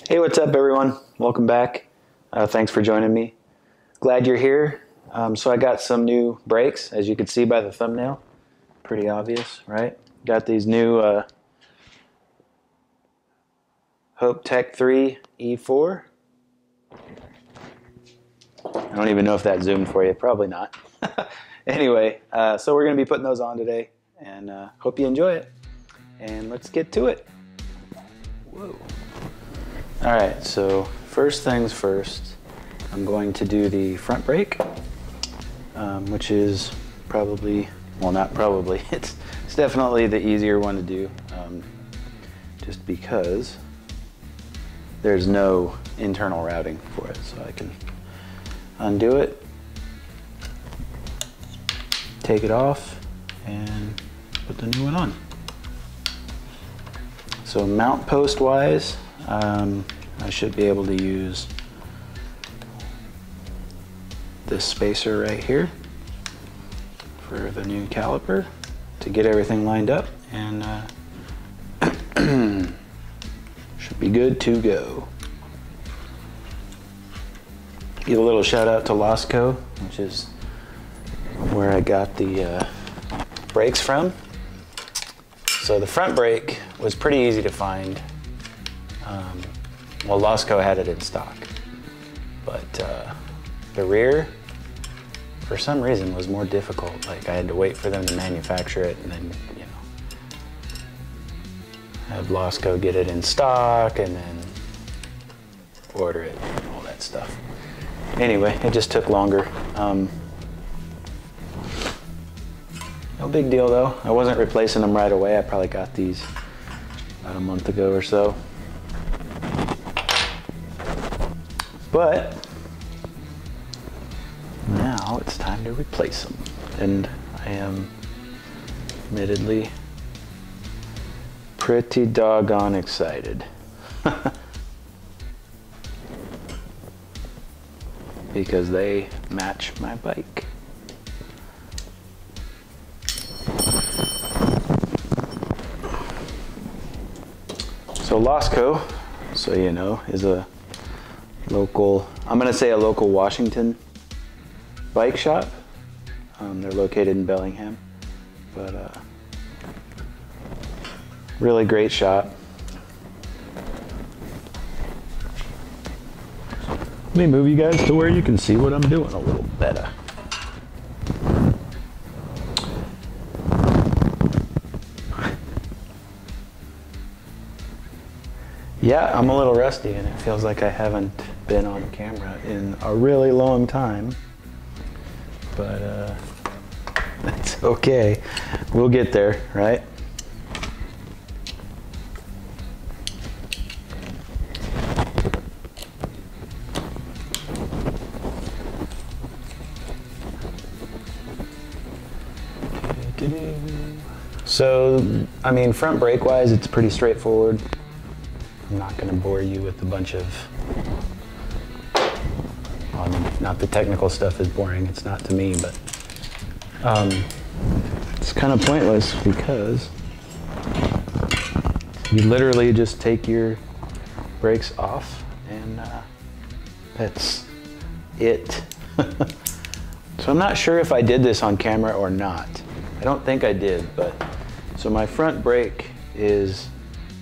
Hey, what's up, everyone? Welcome back. Thanks for joining me. Glad you're here. So I got some new brakes, as you can see by the thumbnail. Pretty obvious, right? Got these new Hope Tech 3 E4. I don't even know if that zoomed for you. Probably not. Anyway, so we're going to be putting those on today, and hope you enjoy it. And let's get to it. Whoa. All right, so first things first, I'm going to do the front brake, which is probably, well, not probably, it's definitely the easier one to do, just because there's no internal routing for it. So I can undo it, take it off, and put the new one on. So mount post wise, I should be able to use this spacer right here for the new caliper to get everything lined up, and should be good to go. Give a little shout out to Losco, which is where I got the brakes from. So the front brake was pretty easy to find. Well, Losco had it in stock, but the rear, for some reason, was more difficult. Like, I had to wait for them to manufacture it, and then, you know, have Losco get it in stock, and then order it, and all that stuff. Anyway, it just took longer. No big deal, though. I wasn't replacing them right away. I probably got these about a month ago or so. But now it's time to replace them, and I am admittedly pretty doggone excited because they match my bike. So Losco, so you know, is a local, I'm going to say a local Washington bike shop. They're located in Bellingham, but really great shop. Let me move you guys to where you can see what I'm doing a little better. Yeah, I'm a little rusty, and it feels like I haven't been on camera in a really long time, but that's okay. We'll get there, right? So, I mean, front brake wise, it's pretty straightforward. I'm not going to bore you with a bunch of, not the technical stuff is boring, it's not to me, but it's kind of pointless because you literally just take your brakes off, and that's it. So I'm not sure if I did this on camera or not. I don't think I did, but so my front brake is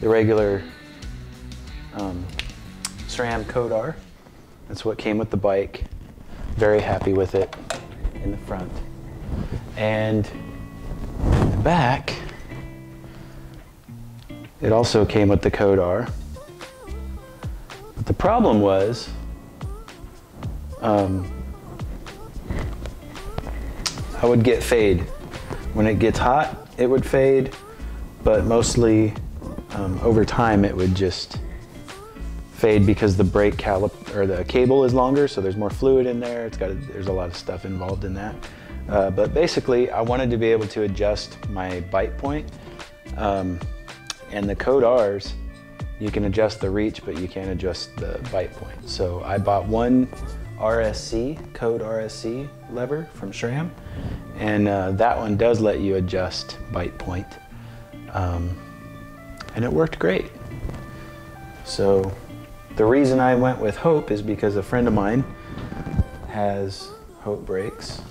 the regular SRAM Code R. That's what came with the bike. Very happy with it in the front. And in the back, it also came with the Code R. But the problem was, I would get fade. When it gets hot, it would fade, but mostly over time it would just fade because the brake caliper or the cable is longer, so there's more fluid in there. There's a lot of stuff involved in that. But basically, I wanted to be able to adjust my bite point, and the Code R's, you can adjust the reach, but you can't adjust the bite point. So I bought one RSC, Code RSC lever from SRAM, and that one does let you adjust bite point, and it worked great. So The reason I went with Hope is because a friend of mine has Hope brakes.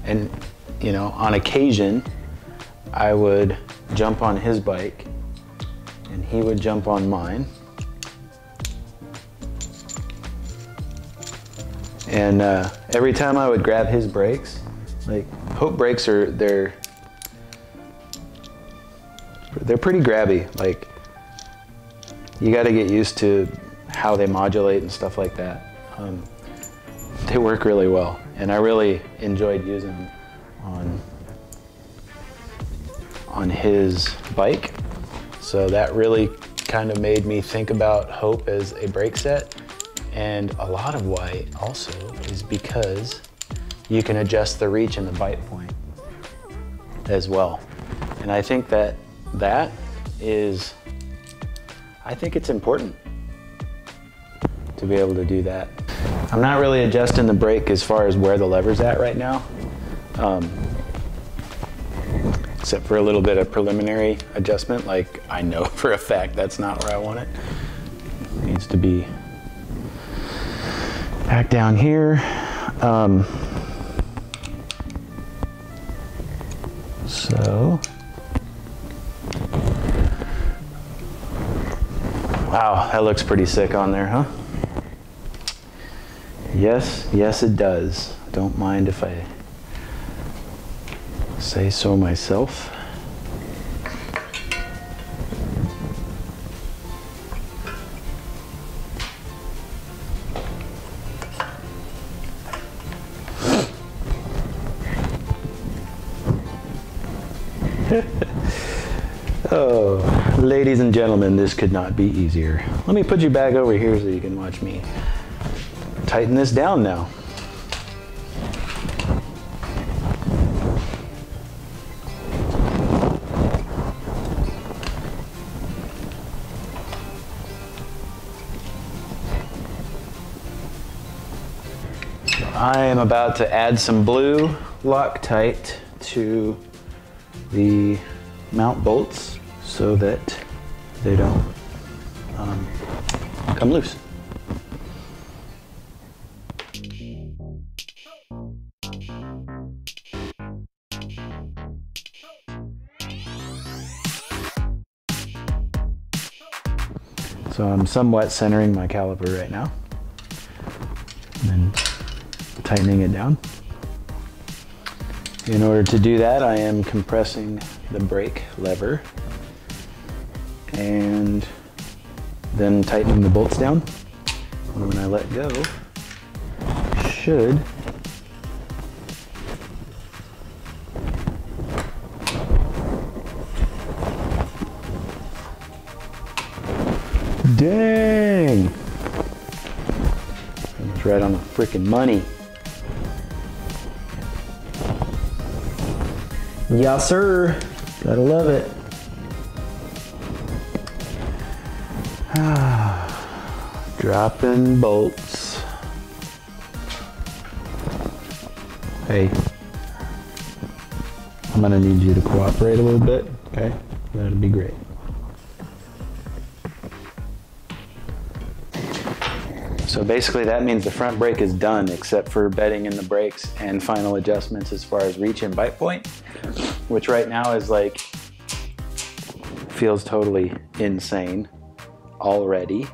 And, you know, on occasion, I would jump on his bike and he would jump on mine. And every time I would grab his brakes, like Hope brakes they're pretty grabby. Like, you got to get used to how they modulate and stuff like that. They work really well, and I really enjoyed using them on his bike. So that really kind of made me think about Hope as a brake set. And a lot of why also is because you can adjust the reach and the bite point as well. And I think I think it's important to be able to do that. I'm not really adjusting the brake as far as where the lever's at right now, except for a little bit of preliminary adjustment. Like, I know for a fact that's not where I want it. It needs to be back down here. Wow, that looks pretty sick on there, huh? Yes, it does. Don't mind if I say so myself. Oh, ladies and gentlemen, this could not be easier. Let me put you back over here so you can watch me tighten this down now. I am about to add some blue Loctite to the mount bolts so that they don't come loose. So I'm somewhat centering my caliper right now, and then tightening it down. In order to do that, I am compressing the brake lever and then tightening the bolts down. And when I let go, it should dang! It's right on the freaking money. Yes, sir. Gotta love it. Dropping bolts. Hey, I'm gonna need you to cooperate a little bit, okay? That'd be great. So basically that means the front brake is done except for bedding in the brakes and final adjustments as far as reach and bite point, which right now is like, feels totally insane already.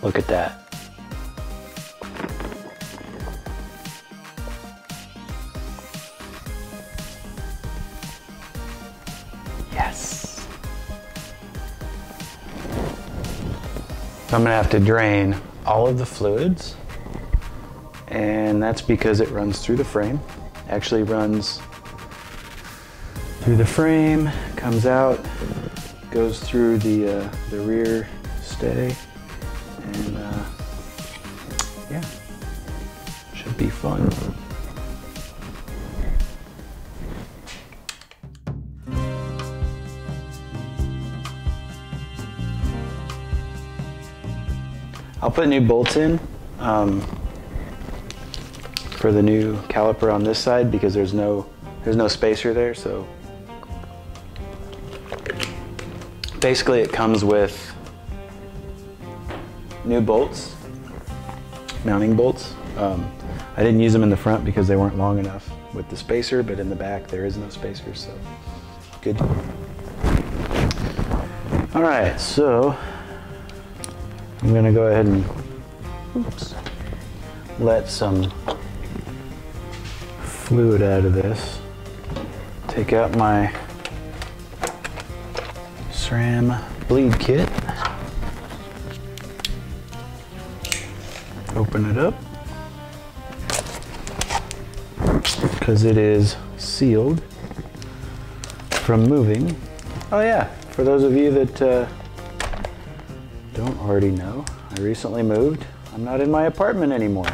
Look at that. Yes. So I'm gonna have to drain all of the fluids, and that's because it runs through the frame. Actually runs through the frame, comes out, goes through the rear stay, and yeah, should be fun. I'll put new bolts in for the new caliper on this side because there's no spacer there. So basically it comes with new bolts, mounting bolts. I didn't use them in the front because they weren't long enough with the spacer, but in the back there is no spacer, so good. All right, so I'm gonna go ahead and let some fluid out of this. Take out my SRAM bleed kit. Open it up because it is sealed from moving. Oh yeah, for those of you that don't already know, I recently moved. I'm not in my apartment anymore.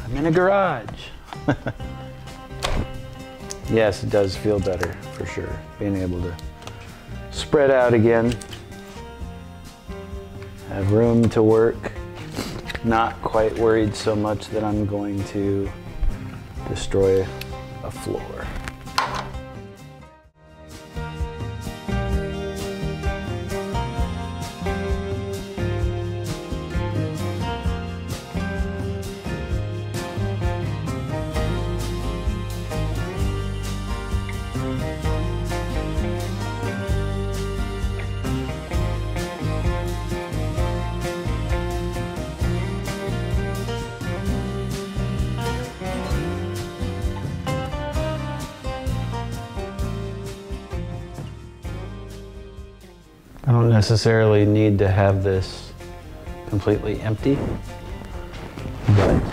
I'm in a garage. Yes, it does feel better for sure, being able to spread out again, have room to work, not quite worried so much that I'm going to destroy a floor. I don't necessarily need to have this completely empty, but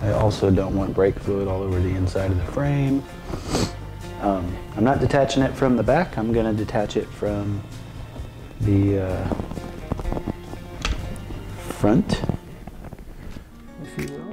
I also don't want brake fluid all over the inside of the frame. I'm not detaching it from the back. I'm going to detach it from the front, if you will.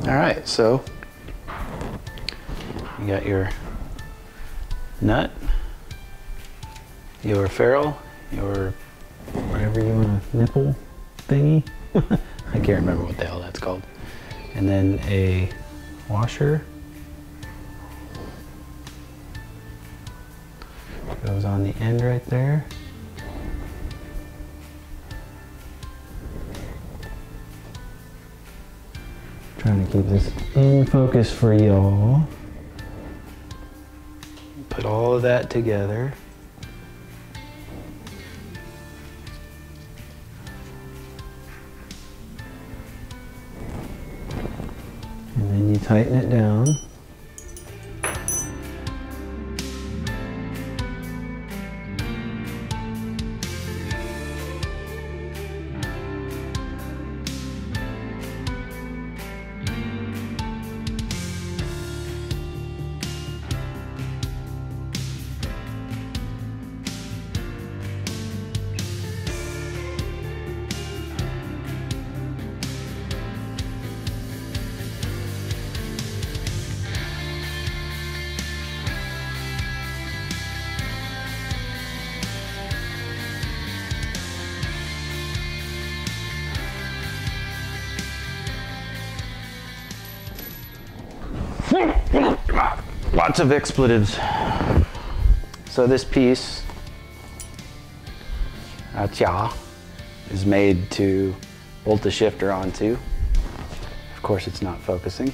All right, so you got your nut, your ferrule, your whatever you want to nipple thingy. I can't remember what the hell that's called. And then a washer goes on the end right there. Trying to keep this in focus for y'all. Put all of that together. And then you tighten it down. Lots of expletives. So this piece, is made to bolt the shifter onto. Of course, it's not focusing.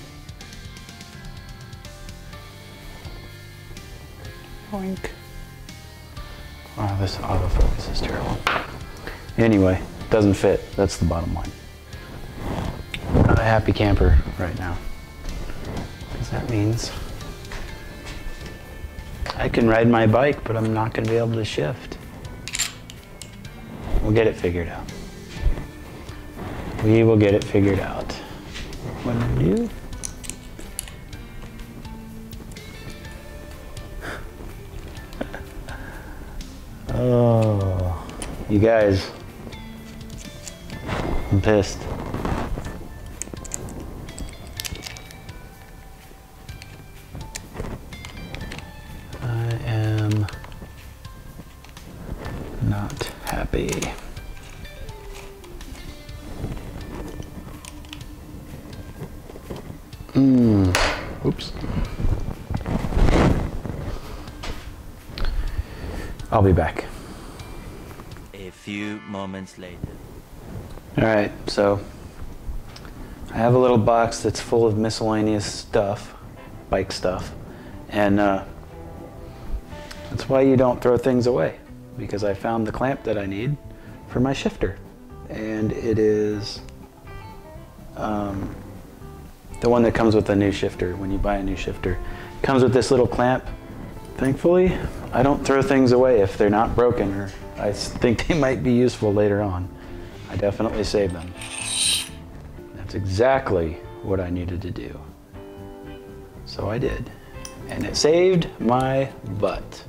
Boink. Wow, this autofocus is terrible. Anyway, doesn't fit. That's the bottom line. Not a happy camper right now. Because that means I can ride my bike, but I'm not going to be able to shift. We'll get it figured out. We will get it figured out. What do I do? Oh, you guys, I'm pissed. Not happy. Oops. I'll be back. A few moments later. All right, so I have a little box that's full of miscellaneous stuff, bike stuff, and that's why you don't throw things away. Because I found the clamp that I need for my shifter. And it is the one that comes with a new shifter when you buy a new shifter. It comes with this little clamp. Thankfully, I don't throw things away if they're not broken or I think they might be useful later on. I definitely save them. That's exactly what I needed to do. So I did. And it saved my butt.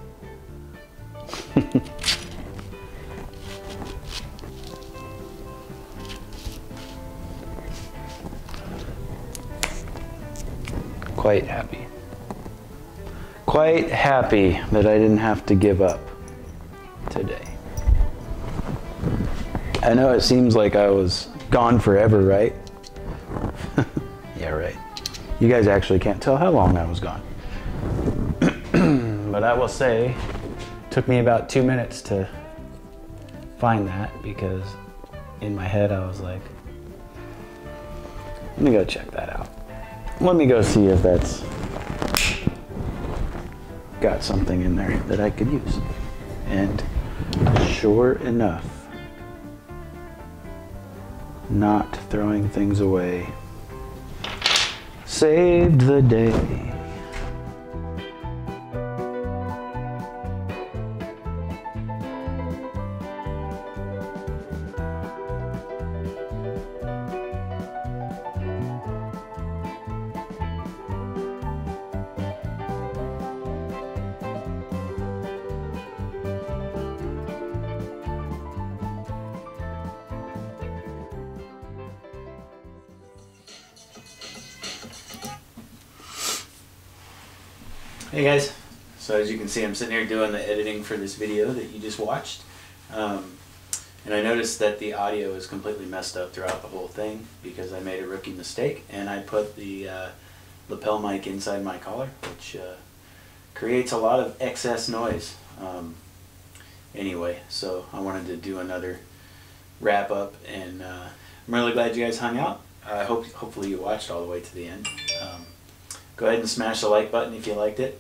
Quite happy. Quite happy that I didn't have to give up today. I know it seems like I was gone forever, right? Yeah, right. You guys actually can't tell how long I was gone. But I will say, it took me about 2 minutes to find that because in my head I was like, let me go check that out. Let me go see if that's got something in there that I could use. And sure enough, not throwing things away saved the day. Hey guys, so as you can see I'm sitting here doing the editing for this video that you just watched, and I noticed that the audio is completely messed up throughout the whole thing because I made a rookie mistake and I put the lapel mic inside my collar, which creates a lot of excess noise. Anyway, so I wanted to do another wrap up, and I'm really glad you guys hung out. I hopefully you watched all the way to the end. Go ahead and smash the like button if you liked it,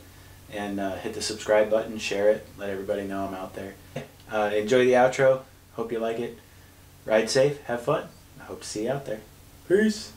and hit the subscribe button, share it, let everybody know I'm out there. Enjoy the outro. Hope you like it. Ride safe, have fun. I hope to see you out there. Peace.